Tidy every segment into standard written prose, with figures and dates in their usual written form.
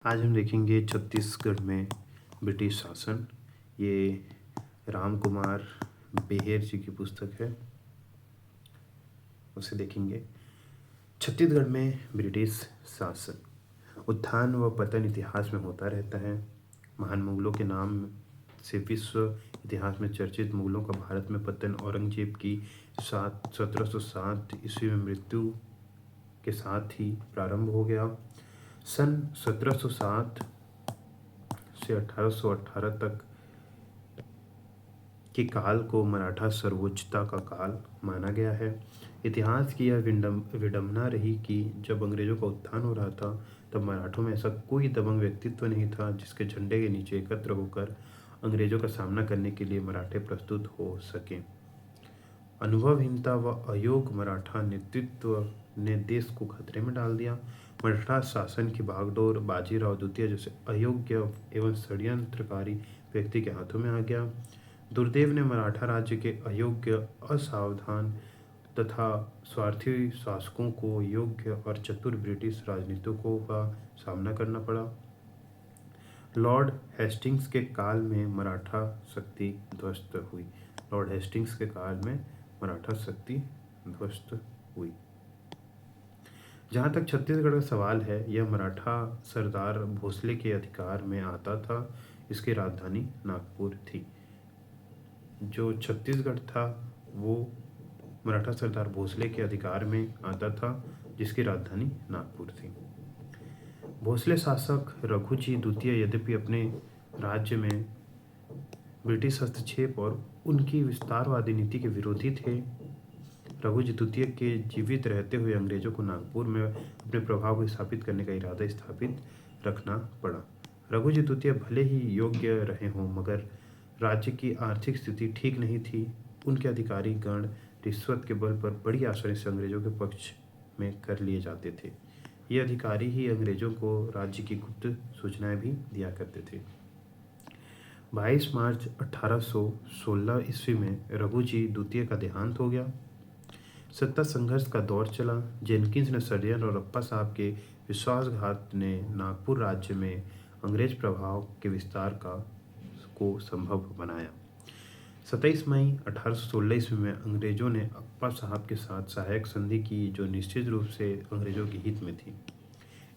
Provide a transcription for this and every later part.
आज हम देखेंगे छत्तीसगढ़ में ब्रिटिश शासन। ये राम कुमार बेहेर जी की पुस्तक है, उसे देखेंगे। छत्तीसगढ़ में ब्रिटिश शासन। उत्थान व पतन इतिहास में होता रहता है। महान मुगलों के नाम से विश्व इतिहास में चर्चित मुगलों का भारत में पतन औरंगजेब की 1707 ईस्वी में मृत्यु के साथ ही प्रारंभ हो गया। सन 1707 से 1818 तक के काल को मराठा सर्वोच्चता का काल माना गया है। इतिहास की यह विडंबना रही कि जब अंग्रेजों का उत्थान हो रहा था तब मराठों में ऐसा कोई दबंग व्यक्तित्व नहीं था जिसके झंडे के नीचे एकत्र होकर अंग्रेजों का सामना करने के लिए मराठे प्रस्तुत हो सकें। अनुभवहीनता व अयोग्य मराठा नेतृत्व ने देश को खतरे में डाल दिया। मराठा शासन की बागडोर बाजीराव द्वितीय जैसे अयोग्य एवं षड्यंत्रकारी व्यक्ति के हाथों में आ गया। दुर्दैव ने मराठा राज्य के अयोग्य, असावधान तथा स्वार्थी शासकों को योग्य और चतुर ब्रिटिश राजनीतिकों का सामना करना पड़ा। लॉर्ड हेस्टिंग्स के काल में मराठा शक्ति ध्वस्त हुई। लॉर्ड हेस्टिंग्स के काल में मराठा शक्ति ध्वस्त हुई। जहाँ तक छत्तीसगढ़ का सवाल है, यह मराठा सरदार भोसले के अधिकार में आता था। इसकी राजधानी नागपुर थी। जो छत्तीसगढ़ था वो मराठा सरदार भोसले के अधिकार में आता था, जिसकी राजधानी नागपुर थी। भोसले शासक रघुजी द्वितीय यद्यपि अपने राज्य में ब्रिटिश हस्तक्षेप और उनकी विस्तारवादी नीति के विरोधी थे। रघुजी द्वितीय के जीवित रहते हुए अंग्रेजों को नागपुर में अपने प्रभाव को स्थापित करने का इरादा स्थापित रखना पड़ा। रघुजी द्वितीय भले ही योग्य रहे हों, मगर राज्य की आर्थिक स्थिति ठीक नहीं थी। उनके अधिकारी गण रिश्वत के बल पर बड़ी आसानी से अंग्रेजों के पक्ष में कर लिए जाते थे। ये अधिकारी ही अंग्रेजों को राज्य की गुप्त सूचनाएं भी दिया करते थे। 22 मार्च 1816 ईस्वी में रघुजी द्वितीय का देहांत हो गया। सत्ता संघर्ष का दौर चला। जेनकिंस ने षड्यंत्र और अप्पा साहब के विश्वासघात ने नागपुर राज्य में अंग्रेज प्रभाव के विस्तार को संभव बनाया। 27 मई 1816 ईस्वी में अंग्रेजों ने अप्पा साहब के साथ सहायक संधि की, जो निश्चित रूप से अंग्रेजों के हित में थी।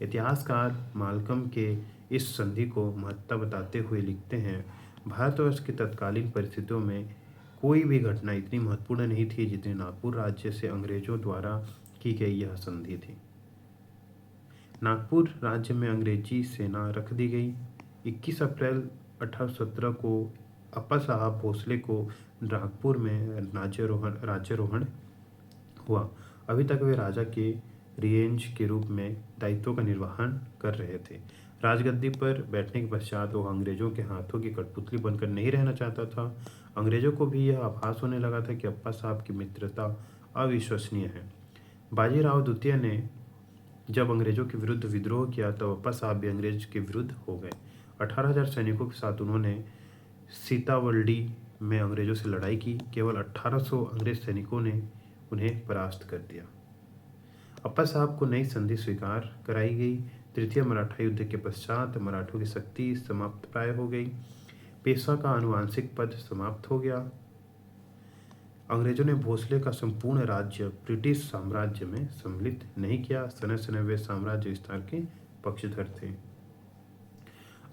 इतिहासकार माल्कम के इस संधि को महत्ता बताते हुए लिखते हैं, भारतवर्ष की तत्कालीन परिस्थितियों में कोई भी घटना इतनी महत्वपूर्ण नहीं थी जितनी नागपुर राज्य से अंग्रेजों द्वारा की गई यह संधि थी। नागपुर राज्य में अंग्रेजी सेना रख दी गई। 21 अप्रैल 1817 को अप्पा साहब भोसले को नागपुर में राज्यारोहण हुआ। अभी तक वे राजा के रिएंज के रूप में दायित्वों का निर्वहन कर रहे थे। राजगद्दी पर बैठने के पश्चात वो अंग्रेजों के हाथों की कठपुतली बनकर नहीं रहना चाहता था। अंग्रेजों को भी यह आभास होने लगा था कि अप्पा साहब की मित्रता अविश्वसनीय है। बाजीराव द्वितीय ने जब अंग्रेजों के विरुद्ध विद्रोह किया तब अप्पा साहब भी अंग्रेज के विरुद्ध हो गए। 18,000 सैनिकों के साथ उन्होंने सीतावल्डी में अंग्रेजों से लड़ाई की। केवल 1800 अंग्रेज सैनिकों ने उन्हें परास्त कर दिया। अप्पा साहब को नई संधि स्वीकार कराई गई। तृतीय मराठा युद्ध के पश्चात मराठों की शक्ति समाप्त प्राय हो गई। पेशवा का आनुवंशिक पद समाप्त हो गया। अंग्रेजों ने भोसले का संपूर्ण राज्य ब्रिटिश साम्राज्य में सम्मिलित नहीं किया। समय समय वे साम्राज्य विस्तार के पक्षधर थे।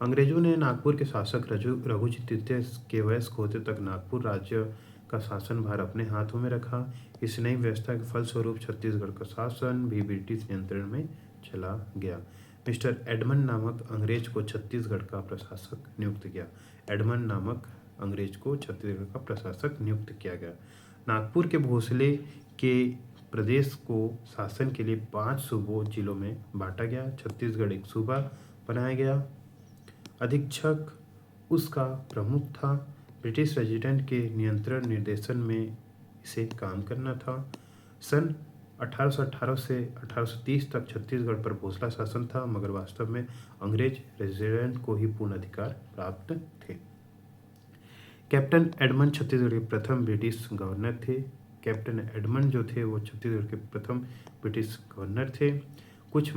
अंग्रेजों ने नागपुर के शासक रघुजी तृतीय के वयस्क होते तक नागपुर राज्य का शासन भार अपने हाथों में रखा। इस नई व्यवस्था के फलस्वरूप छत्तीसगढ़ का शासन भी ब्रिटिश नियंत्रण में चला गया। मिस्टर एडमंड नामक अंग्रेज को छत्तीसगढ़ का प्रशासक नियुक्त किया। एडमंड नामक अंग्रेज को छत्तीसगढ़ का प्रशासक नियुक्त किया गया। नागपुर के भोसले के प्रदेश को शासन के लिए 5 सूबों जिलों में बांटा गया। छत्तीसगढ़ एक सूबा बनाया गया। अधीक्षक उसका प्रमुख था। ब्रिटिश रेजिडेंट के नियंत्रण निर्देशन में इसे काम करना था। सन 1818 से 1830 तक छत्तीसगढ़ पर भोसला शासन था, मगर वास्तव में अंग्रेज रेजिडेंट को ही पूर्ण अधिकार प्राप्त थे। कैप्टन एडमंड छत्तीसगढ़ के प्रथम ब्रिटिश गवर्नर थे। कैप्टन एडमंड जो थे वो छत्तीसगढ़ के प्रथम ब्रिटिश गवर्नर थे। कुछ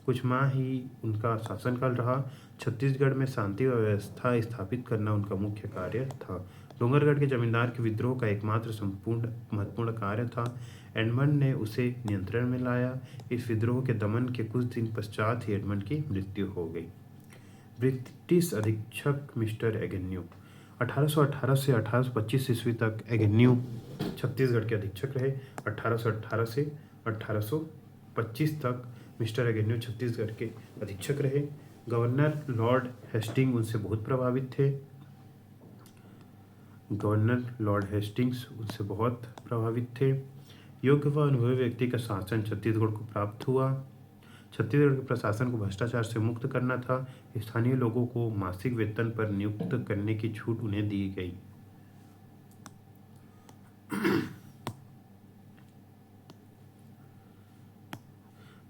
कुछ माह ही उनका शासनकाल रहा। छत्तीसगढ़ में शांति व व्यवस्था स्थापित करना उनका मुख्य कार्य था। डोंगरगढ़ के जमींदार के विद्रोह का एकमात्र संपूर्ण महत्वपूर्ण कार्य था। एडमंड ने उसे नियंत्रण में लाया। इस विद्रोह के दमन के कुछ दिन पश्चात ही एडमंड की मृत्यु हो गई। ब्रिटिश अधीक्षक मिस्टर एगेन्यू 1818 से 1825 ईस्वी तक एगेन्यू छत्तीसगढ़ के अधीक्षक रहे। 1818 से 1825 तक मिस्टर एगेन्यू छत्तीसगढ़ के अधीक्षक रहे। गवर्नर लॉर्ड हेस्टिंग उनसे बहुत प्रभावित थे। योग्य व अनुभवी व्यक्ति का शासन छत्तीसगढ़ को प्राप्त हुआ। छत्तीसगढ़ के प्रशासन को भ्रष्टाचार से मुक्त करना था। स्थानीय लोगों को मासिक वेतन पर नियुक्त करने की छूट उन्हें दी गई।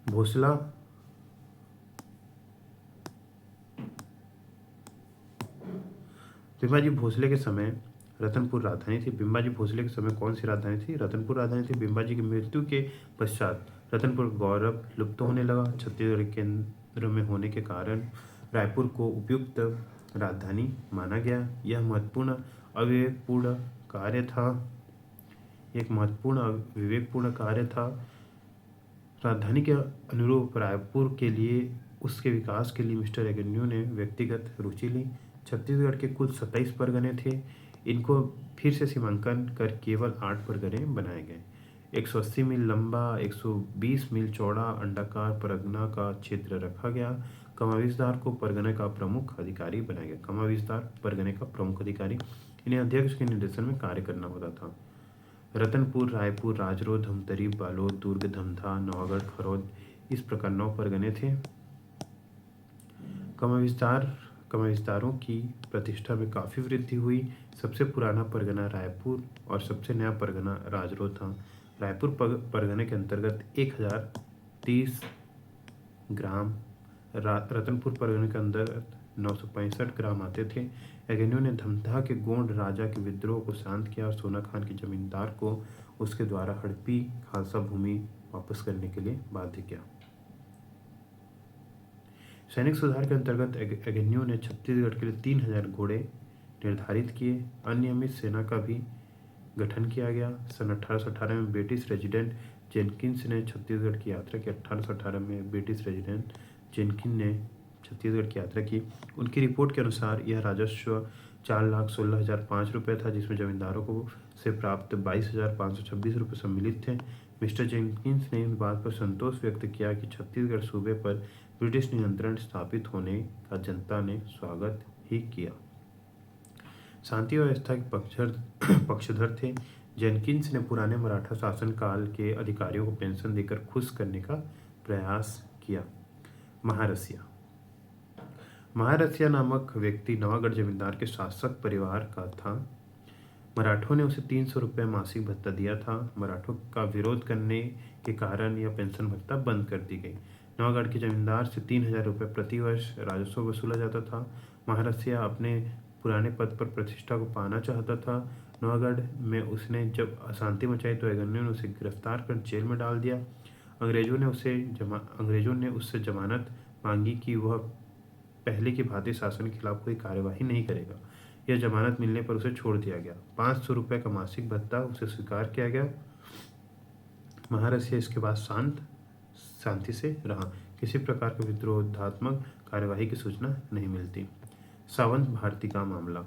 भोसला बिम्बाजी भोसले के समय रतनपुर राजधानी थी। बिम्बाजी भोसले के समय कौन सी राजधानी थी? रतनपुर राजधानी थी। बिम्बाजी की मृत्यु के पश्चात रतनपुर गौरव लुप्त होने लगा। छत्तीसगढ़ केंद्र में होने के कारण रायपुर को उपयुक्त राजधानी माना गया। यह महत्वपूर्ण अविवेकपूर्ण कार्य था। राजधानी के अनुरूप रायपुर के लिए उसके विकास के लिए मिस्टर एगेन्यू ने व्यक्तिगत रुचि ली। छत्तीसगढ़ के कुल 27 परगने थे। इनको फिर से सीमांकन कर केवल 8 परगने बनाए गए। 180 मील लंबा 120 मील चौड़ा अंडाकार परगना का क्षेत्र रखा गया। कमाविसदार को परगने का प्रमुख अधिकारी बनाया गया। कमाविसदार परगने का प्रमुख अधिकारी, इन्हें अध्यक्ष के निर्देशन में कार्य करना होता था। रतनपुर, रायपुर, राजरोड, धमतरी, बालोद, दुर्ग, धमधा, नवागढ़, खरौद, इस प्रकार 9 परगने थे। कमाविसदारों की प्रतिष्ठा में काफ़ी वृद्धि हुई। सबसे पुराना परगना रायपुर और सबसे नया परगना राजरोड था। रायपुर परगने के अंतर्गत 1030 ग्राम, रतनपुर परगने के अंतर्गत 965 ग्राम आते थे। एगेन्यू ने धमधा के गोंड राजा के विद्रोह को शांत किया और सोना खान के जमींदार को उसके द्वारा हड़पी खालसा भूमि वापस करने के लिए बाध्य किया। सैनिक सुधार के अंतर्गत एगेन्यू ने छत्तीसगढ़ के लिए 3000 घोड़े निर्धारित किए। अनियमित सेना का भी गठन किया गया। सन 1818 में ब्रिटिश रेजिडेंट जेनकिंस ने छत्तीसगढ़ की यात्रा की। 1818 में ब्रिटिश रेजिडेंट जेनकिन ने छत्तीसगढ़ की यात्रा की। उनकी रिपोर्ट के अनुसार यह राजस्व 4,16,005 रुपये था, जिसमें जमींदारों को से प्राप्त 22,526 रुपये सम्मिलित थे। मिस्टर जेनकिंस ने इस बात पर संतोष व्यक्त किया कि छत्तीसगढ़ सूबे पर ब्रिटिश नियंत्रण स्थापित होने का जनता ने स्वागत ही किया। शांति व्यवस्था के पक्षधर थे। जेनकिंस ने पुराने मराठा शासनकाल के अधिकारियों को पेंशन देकर खुश करने का प्रयास किया। महारसिया नामक व्यक्ति नवागढ़ जमींदार के शासक परिवार का था। मराठों ने उसे 300 रुपये मासिक भत्ता दिया था। मराठों का विरोध करने के कारण यह पेंशन भत्ता बंद कर दी गई। नवागढ़ के जमींदार से 3000 रुपये प्रति वर्ष राजस्व वसूला जाता था। महारसिया अपने पुराने पद पर प्रतिष्ठा को पाना चाहता था। नवागढ़ में उसने जब अशांति मचाई तो एगेन्यू ने उसे गिरफ्तार कर जेल में डाल दिया। अंग्रेजों ने उससे जमानत मांगी कि वह पहले की भांति शासन के खिलाफ कोई कार्यवाही नहीं करेगा। यह जमानत मिलने पर उसे छोड़ दिया गया। 500 रुपये का मासिक भत्ता उसे स्वीकार किया गया। महारसिया इसके बाद शांति से रहा। किसी प्रकार के विद्रोहात्मक कार्यवाही की सूचना नहीं मिलती। सावंत भारती का मामला।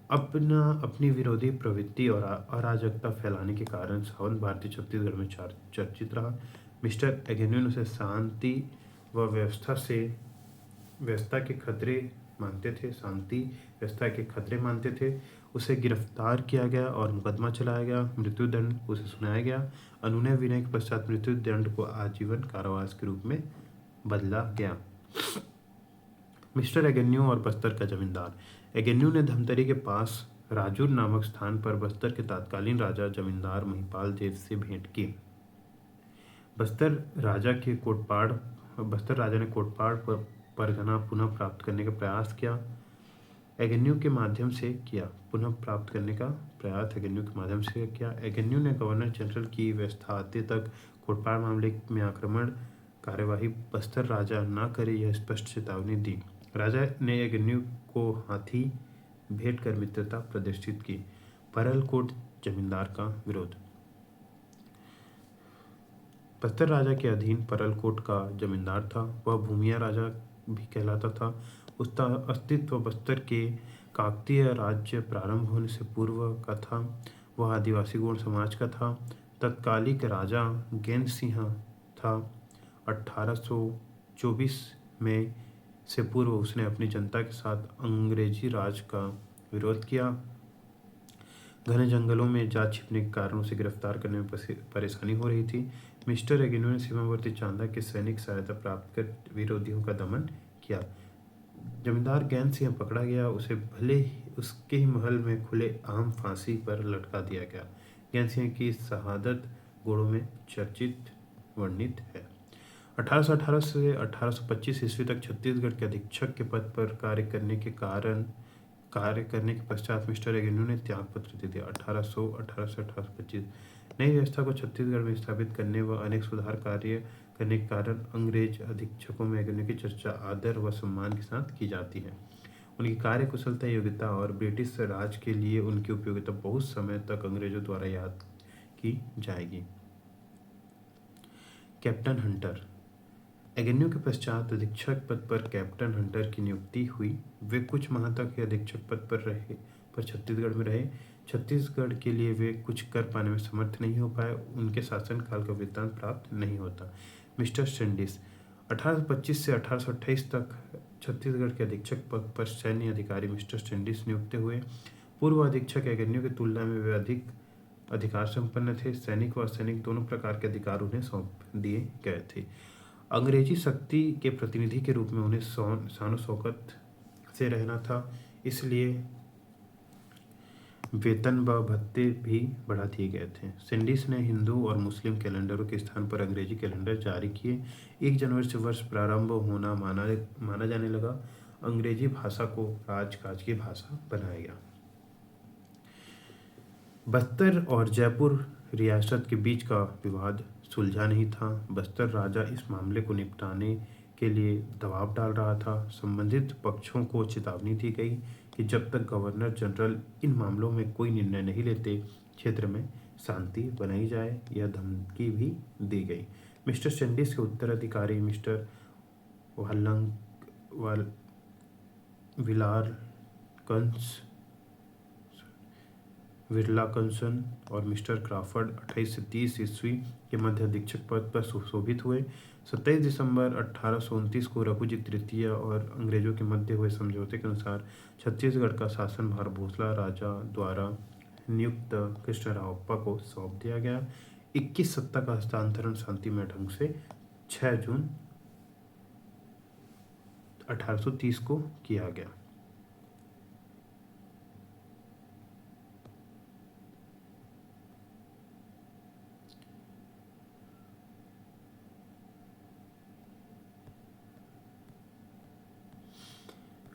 अपनी विरोधी प्रवृत्ति और अराजकता फैलाने के कारण सावंत भारती छत्तीसगढ़ में चर्चित रहा। मिस्टर एगेन्यू ने उसे शांति व व्यवस्था के खतरे मानते थे। उसे गिरफ्तार किया गया और मुकदमा चलाया गया। मृत्युदंड उसे सुनाया गया। अनुनय विनय के पश्चात मृत्युदंड को आजीवन कारावास के रूप में बदला गया। मिस्टर एगेन्यू और बस्तर का जमींदार। एगेन्यू ने धमतरी के पास राजूर नामक स्थान पर बस्तर के तत्कालीन राजा जमींदार महिपाल देव से भेंट की। बस्तर राजा ने कोटपाड़ परगना पुनः प्राप्त करने का प्रयास किया। एगेन्यू के माध्यम से किया। एगेन्यू ने गवर्नर जनरल की व्यवस्था आते तक कोटपाड़ मामले में आक्रमण कार्यवाही बस्तर राजा न करे यह स्पष्ट चेतावनी दी। राजा ने एगन्यू को हाथी भेंट कर मित्रता प्रदर्शित की। परलकोट जमींदार का विरोध। बस्तर राजा के अधीन परलकोट का जमींदार था। वह भूमिया राजा भी कहलाता था। उसका अस्तित्व बस्तर के काकतीय राज्य प्रारंभ होने से पूर्व का था। वह आदिवासी गौड़ समाज का था। तत्कालिक राजा गेंद सिंह था। 1824 में से पूर्व उसने अपनी जनता के साथ अंग्रेजी राज का विरोध किया। घने जंगलों में जा छिपने के कारण उसे गिरफ्तार करने में परेशानी हो रही थी। मिस्टर एगेन्यू ने सीमावर्ती चांदा के सैनिक सहायता प्राप्त कर विरोधियों का दमन किया। जमींदार गैन सिंह पकड़ा गया। उसे भले ही उसके ही महल में खुले आम फांसी पर लटका दिया गया। गैन सिंह की शहादत गोड़ों में चर्चित वर्णित है। 1818 से 1825 ईस्वी तक छत्तीसगढ़ के अधीक्षक के पद पर कार्य करने के पश्चात मिस्टर एगेन्यू ने त्याग पत्र दे दिया। 1818 से 1825 नई व्यवस्था को छत्तीसगढ़ में स्थापित करने व अनेक सुधार कार्य करने के कारण अंग्रेज अधीक्षकों में एगेन्यू की चर्चा आदर व सम्मान के साथ की जाती है। उनकी कार्य कुशलता, योग्यता और ब्रिटिश राज के लिए उनकी उपयोगिता बहुत समय तक अंग्रेजों द्वारा याद की जाएगी। Captain Hunter. एगेन्यू के पश्चात अधीक्षक पद पर कैप्टन हंटर की नियुक्ति हुई। वे कुछ माह तक अधीक्षक पद पर छत्तीसगढ़ में रहे। छत्तीसगढ़ के लिए वे कुछ कर पाने में समर्थ नहीं हो पाए। उनके शासनकाल का वृत्तांत प्राप्त नहीं होता। मिस्टर स्टैंडिस। 1825 से 1828 तक छत्तीसगढ़ के अधीक्षक पद पर सैन्य अधिकारी मिस्टर स्टैंडिस नियुक्त हुए। पूर्व अधीक्षक एगेन्यू की तुलना में वे अधिक अधिकार संपन्न थे। सैनिक व असैनिक दोनों प्रकार के अधिकार उन्हें सौंप दिए गए थे। अंग्रेजी शक्ति के प्रतिनिधि के रूप में उन्हें शान शौकत से रहना था, इसलिए वेतन व भत्ते भी बढ़ा दिए गए थे। सेंडिस ने हिंदू और मुस्लिम कैलेंडरों के स्थान पर अंग्रेजी कैलेंडर जारी किए। 1 जनवरी से वर्ष प्रारंभ होना माना जाने लगा। अंग्रेजी भाषा को राजकाज की भाषा बनाया गया। बस्तर और जयपुर रियासत के बीच का विवाद सुलझा नहीं था। बस्तर राजा इस मामले को निपटाने के लिए दबाव डाल रहा था। संबंधित पक्षों को चेतावनी दी गई कि जब तक गवर्नर जनरल इन मामलों में कोई निर्णय नहीं लेते, क्षेत्र में शांति बनाई जाए। यह धमकी भी दी गई। मिस्टर स्टैंडिस के उत्तराधिकारी मिस्टर विरलाकंसन और मिस्टर क्राफर्ड 28 से 30 ईस्वी के मध्य अधीक्षक पद पर सुशोभित हुए। 27 दिसंबर 1829 को रघुजी तृतीय और अंग्रेजों के मध्य हुए समझौते के अनुसार छत्तीसगढ़ का शासनभार भोसला राजा द्वारा नियुक्त कृष्णरावप्पा को सौंप दिया गया। 21 सत्ता का हस्तांतरण शांतिमय ढंग से 6 जून 1830 को किया गया।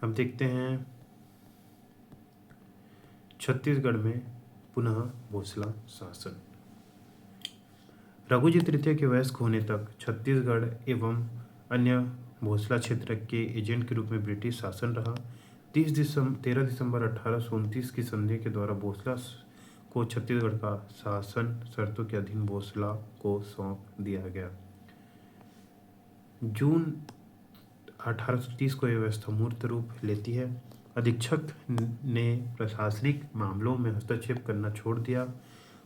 अब देखते हैं छत्तीसगढ़ में पुनः भोसला शासन। रघुजी तृतीय के वयस्क होने तक छत्तीसगढ़ एवं अन्य भोसला क्षेत्र के एजेंट के रूप में ब्रिटिश शासन रहा। 13 दिसंबर 1829 की संधि के द्वारा भोसला को छत्तीसगढ़ का शासन शर्तों के अधीन भोसला को सौंप दिया गया। जून 1830 को यह व्यवस्था मूर्त रूप लेती है। अधीक्षक ने प्रशासनिक मामलों में हस्तक्षेप करना छोड़ दिया।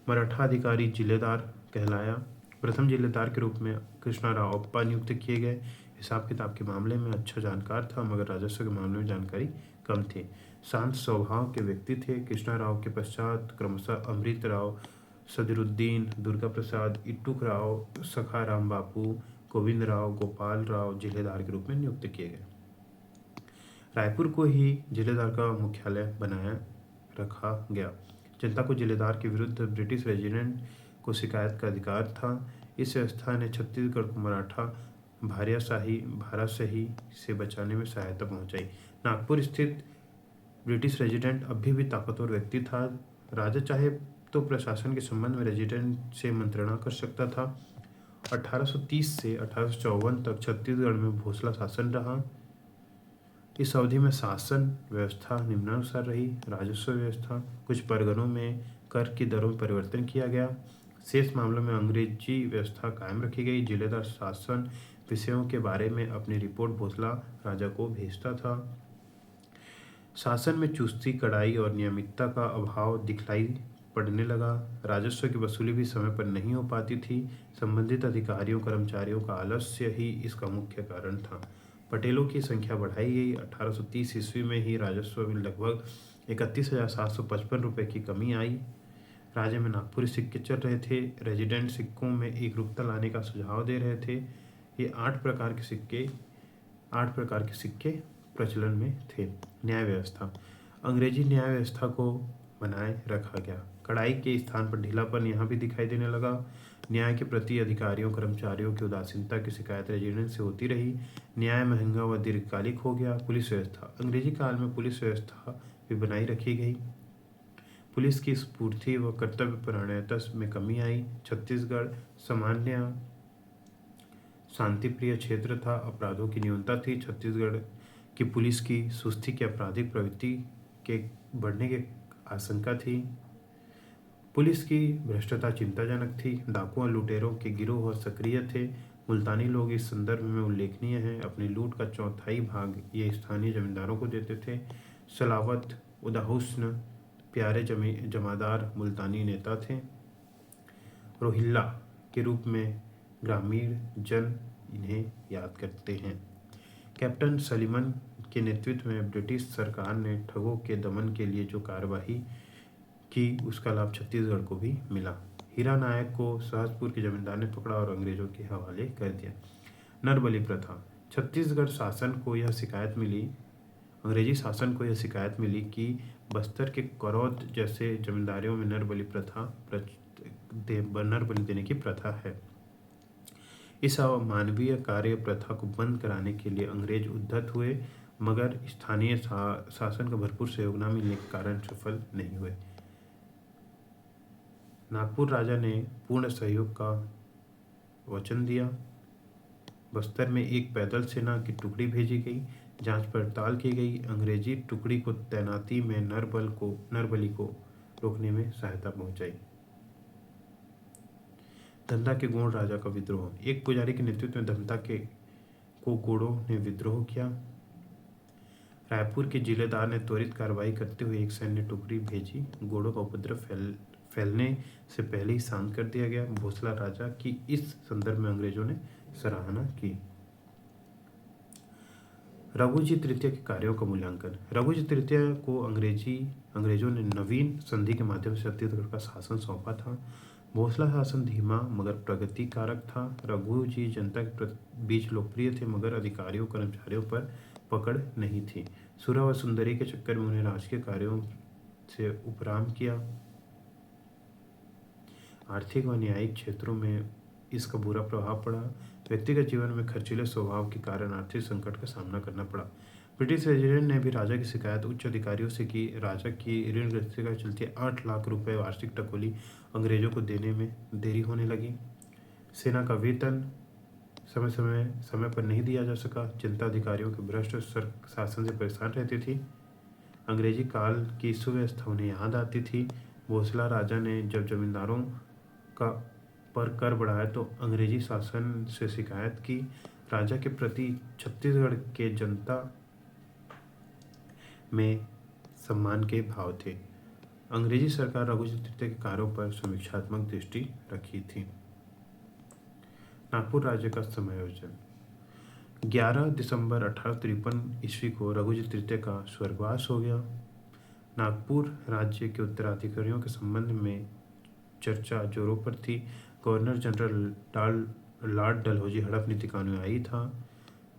मराठा अधिकारी जिलेदार कहलाया। प्रथम जिलेदार के रूप में कृष्णरावप्पा नियुक्त किए गए। हिसाब किताब के मामले में अच्छा जानकार था, मगर राजस्व के मामले में जानकारी कम थी। शांत स्वभाव के व्यक्ति थे। कृष्णराव के पश्चात क्रमशः अमृत राव, सदरुद्दीन, दुर्गा प्रसाद, इट्टूक राव, सखाराम बापू, गोविंद राव, गोपाल राव जिलेदार के रूप में नियुक्त किए गए। रायपुर को ही जिलेदार का मुख्यालय बनाया रखा गया। जनता को जिलेदार के विरुद्ध ब्रिटिश रेजिडेंट को शिकायत का अधिकार था। इस व्यवस्था ने छत्तीसगढ़ को मराठा भाराशाही से बचाने में सहायता पहुंचाई। नागपुर स्थित ब्रिटिश रेजिडेंट अभी भी ताकतवर व्यक्ति था। राजा चाहे तो प्रशासन के संबंध में रेजिडेंट से मंत्रणा कर सकता था 1830 से 1854 तक छत्तीसगढ़ में भोसला शासन रहा। इस अवधि में शासन व्यवस्था निम्नानुसार रही। राजस्व व्यवस्था, कुछ परगनों में कर की दरों में परिवर्तन किया गया। शेष मामलों में अंग्रेजी व्यवस्था कायम रखी गई। जिलेदार शासन विषयों के बारे में अपनी रिपोर्ट भोसला राजा को भेजता था। शासन में चुस्ती, कड़ाई और नियमितता का अभाव दिखलाई पड़ने लगा। राजस्व की वसूली भी समय पर नहीं हो पाती थी। संबंधित अधिकारियों कर्मचारियों का आलस्य ही इसका मुख्य कारण था। पटेलों की संख्या बढ़ाई गई। 1830 ईस्वी में ही राजस्व में लगभग 31,755 रुपये की कमी आई। राज्य में नागपुरी सिक्के चल रहे थे। रेजिडेंट सिक्कों में एकरूपता लाने का सुझाव दे रहे थे। ये 8 प्रकार के सिक्के प्रचलन में थे। न्याय व्यवस्था, अंग्रेजी न्याय व्यवस्था को बनाए रखा गया। कड़ाई के स्थान पर ढीलापन यहाँ भी दिखाई देने लगा। न्याय के प्रति अधिकारियों कर्मचारियों की उदासीनता की शिकायत रेजिडेंट से होती रही। न्याय महंगा व दीर्घकालिक हो गया। पुलिस व्यवस्था, अंग्रेजी काल में पुलिस व्यवस्था भी बनाई रखी गई। पुलिस की स्फूर्ति व कर्तव्यपरायणता में कमी आई। छत्तीसगढ़ सामान्य शांतिप्रिय क्षेत्र था। अपराधों की न्यूनता थी। छत्तीसगढ़ की पुलिस की सुस्ती की आपराधिक प्रवृत्ति के बढ़ने की आशंका थी। पुलिस की भ्रष्टता चिंताजनक थी। डाकुओं लुटेरों के गिरोह सक्रिय थे। मुल्तानी लोग इस संदर्भ में उल्लेखनीय हैं। अपनी लूट का चौथाई भाग ये स्थानीय जमींदारों को देते थे। सलावत उदाहुस्न प्यारे जमादार मुल्तानी नेता थे। रोहिल्ला के रूप में ग्रामीण जन इन्हें याद करते हैं। कैप्टन सलीमन के नेतृत्व में ब्रिटिश सरकार ने ठगों के दमन के लिए जो कार्यवाही की उसका लाभ छत्तीसगढ़ को भी मिला। हीरा नायक को सहसपुर के जमींदार ने पकड़ा और अंग्रेजों के हवाले कर दिया। नरबली प्रथा, छत्तीसगढ़ शासन को यह शिकायत मिली अंग्रेजी शासन को यह शिकायत मिली कि बस्तर के करौद जैसे जमींदारियों में नरबली देने की प्रथा है। इस अमानवीय कार्य प्रथा को बंद कराने के लिए अंग्रेज उद्यत हुए, मगर स्थानीय शासन का भरपूर सहयोग न मिलने के कारण सफल नहीं हुए। नागपुर राजा ने पूर्ण सहयोग का वचन दिया। बस्तर में एक पैदल सेना की टुकड़ी भेजी गई। जांच पड़ताल की गई। अंग्रेजी टुकड़ी को तैनाती में नरबली को रोकने में सहायता पहुंचाई। धमधा के गोंड राजा का विद्रोह, एक पुजारी के नेतृत्व में धमधा को गोंडों ने विद्रोह किया। रायपुर के जिलेदार ने त्वरित कार्रवाई करते हुए एक सैन्य टुकड़ी भेजी। गोंडों का उपद्रव फैलने से पहले ही शांत कर दिया गया। भोसला राजा की इस संदर्भ में अंग्रेजों ने सराहना की। रघुजी तृतीय के कार्यों का मूल्यांकन, रघुजी तृतीय को अंग्रेजों ने नवीन संधि के माध्यम से छत्तीसगढ़ का शासन सौंपा था। भोसला शासन धीमा मगर प्रगति कारक था। रघुजी जनता के बीच लोकप्रिय थे मगर अधिकारियों कर्मचारियों पर पकड़ नहीं थी। सुरा व सुंदरी के चक्कर में उन्हें राजकीय कार्यों से उपराम किया। आर्थिक व न्यायिक क्षेत्रों में इसका बुरा प्रभाव पड़ा। व्यक्तिगत जीवन में खर्चीले स्वभाव के कारण आर्थिक संकट का सामना करना पड़ा। ब्रिटिश रेजिडेंट ने भी राजा की शिकायत उच्च अधिकारियों से की। राजा की ऋणग्रस्तता के चलते 8 लाख रुपए वार्षिक टकोली अंग्रेजों को देने में देरी होने लगी। सेना का वेतन समय पर नहीं दिया जा सका। जनता अधिकारियों के भ्रष्ट शासन से परेशान रहती थी। अंग्रेजी काल की सुव्यवस्था उन्हें याद आती थी। भोसला राजा ने जब जमींदारों पर कर बढ़ाया तो अंग्रेजी शासन से शिकायत की। राजा के प्रति छत्तीसगढ़ के जनता में सम्मान के भाव थे। अंग्रेजी सरकार रघुजी तृतीय के कार्यों पर समीक्षात्मक दृष्टि रखी थी। नागपुर राज्य का समायोजन, 11 दिसंबर 1853 ईस्वी को रघुजी तृतीय का स्वर्गवास हो गया। नागपुर राज्य के उत्तराधिकारियों के संबंध में चर्चा जोरों पर थी। गवर्नर जनरल लॉर्ड डलहौजी हड़प नीति का अनुयायी था।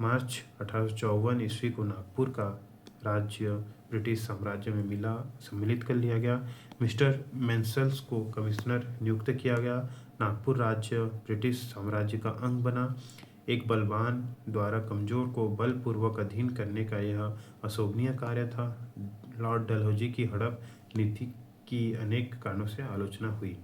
मार्च 1854 ईस्वी को नागपुर का राज्य ब्रिटिश साम्राज्य में सम्मिलित कर लिया गया। मिस्टर मेंसल्स को कमिश्नर नियुक्त किया गया। नागपुर राज्य ब्रिटिश साम्राज्य का अंग बना। एक बलवान द्वारा कमजोर को बलपूर्वक अधीन करने का यह अशोभनीय कार्य था। लॉर्ड डलहौजी की हड़प नीति की अनेक कारणों से आलोचना हुई।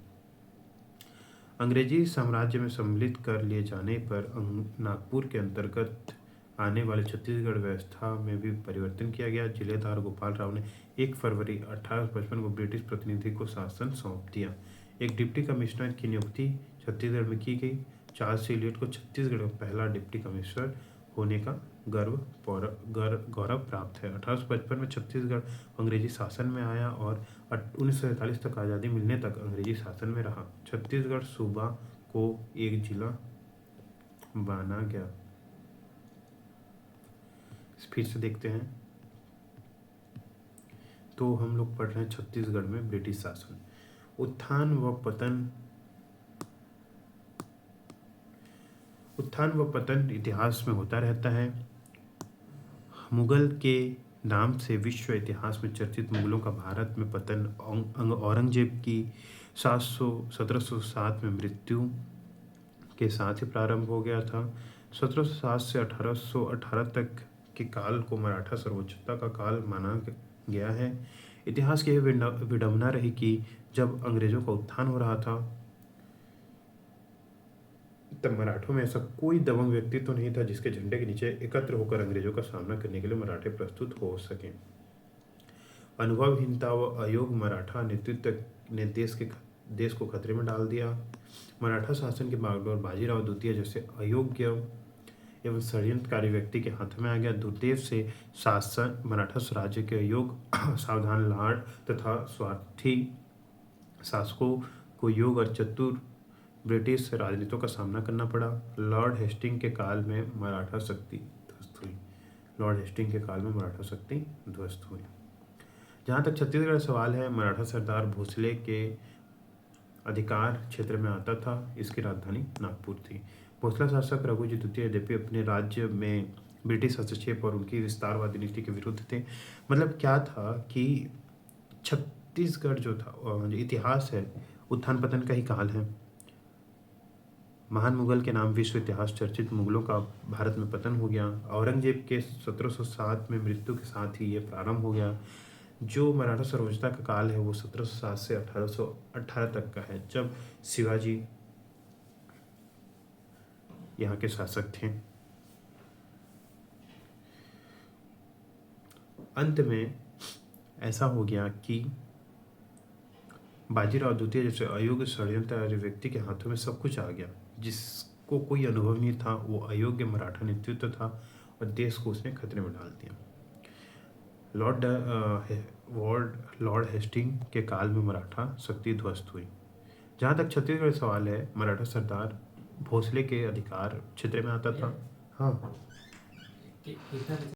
अंग्रेजी साम्राज्य में सम्मिलित कर लिए जाने पर नागपुर के अंतर्गत आने वाले छत्तीसगढ़ व्यवस्था में भी परिवर्तन किया गया। जिलेदार गोपाल राव ने 1 फरवरी 1855 को ब्रिटिश प्रतिनिधि को शासन सौंप दिया। एक डिप्टी कमिश्नर की नियुक्ति छत्तीसगढ़ में की गई। चार्ल्स एलियट को छत्तीसगढ़ का पहला डिप्टी कमिश्नर होने का गौरव प्राप्त है। 1855 में छत्तीसगढ़ अंग्रेजी शासन में आया और 1947 तक आज़ादी मिलने तक अंग्रेजी शासन में रहा। छत्तीसगढ़ सूबा को एक जिला माना गया। फिर से देखते हैं। तो हम लोग पढ़ रहे हैं छत्तीसगढ़ में ब्रिटिश शासन। उत्थान व पतन इतिहास में होता रहता है। मुगल के नाम से विश्व इतिहास में चर्चित मुगलों का भारत में पतन औरंगजेब की 1707 में मृत्यु के साथ ही प्रारंभ हो गया था। 1707 से 1818 तक के काल को मराठा सर्वोच्चता का काल माना गया है। इतिहास की यह विडंबना रही कि जब अंग्रेजों का उत्थान हो रहा था तब मराठों में ऐसा कोई दबंग व्यक्ति तो नहीं था जिसके झंडे के नीचे एकत्र होकर अंग्रेजों का सामना करने के लिए मराठे प्रस्तुत हो सकें। अनुभवहीनता व अयोग्य मराठा नेतृत्व ने देश को खतरे में डाल दिया। मराठा शासन के बागडोर बाजीराव द्वितीय जैसे अयोग्य एवं षड्यंत्रकारी व्यक्ति के हाथ में आ गया। दुर्दैव से शासन मराठा स्वराज्य के अयोग्य सावधान लाड़ तथा स्वार्थी शासकों को योग्य और चतुर ब्रिटिश राजनीतियों का सामना करना पड़ा। लॉर्ड हेस्टिंग के काल में मराठा शक्ति ध्वस्त हुई। जहाँ तक छत्तीसगढ़ सवाल है, मराठा सरदार भोसले के अधिकार क्षेत्र में आता था। इसकी राजधानी नागपुर थी। भोसला शासक रघुजी द्वितीय यद्यपि अपने राज्य में ब्रिटिश हस्तक्षेप और उनकी विस्तारवादी नीति के विरुद्ध थे। मतलब क्या था कि छत्तीसगढ़ जो था इतिहास है उत्थान पतन का ही काल है। महान मुगल के नाम विश्व इतिहास चर्चित मुगलों का भारत में पतन हो गया। औरंगजेब के 1707 में मृत्यु के साथ ही ये प्रारंभ हो गया। जो मराठा सर्वोच्चता का काल है वो 1707 से 1818 तक का है, जब शिवाजी यहाँ के शासक थे। अंत में ऐसा हो गया कि बाजीराव द्वितीय जैसे अयोग्य षड्यंत्रकारी व्यक्ति के हाथों में सब कुछ आ गया। जिसको कोई अनुभव नहीं था वो अयोग्य मराठा नेतृत्व था और देश को उसने खतरे में डाल दिया। लॉर्ड हेस्टिंग के काल में मराठा शक्ति ध्वस्त हुई। जहाँ तक छत्तीसगढ़ सवाल है, मराठा सरदार भोसले के अधिकार क्षेत्र में आता था। हाँ।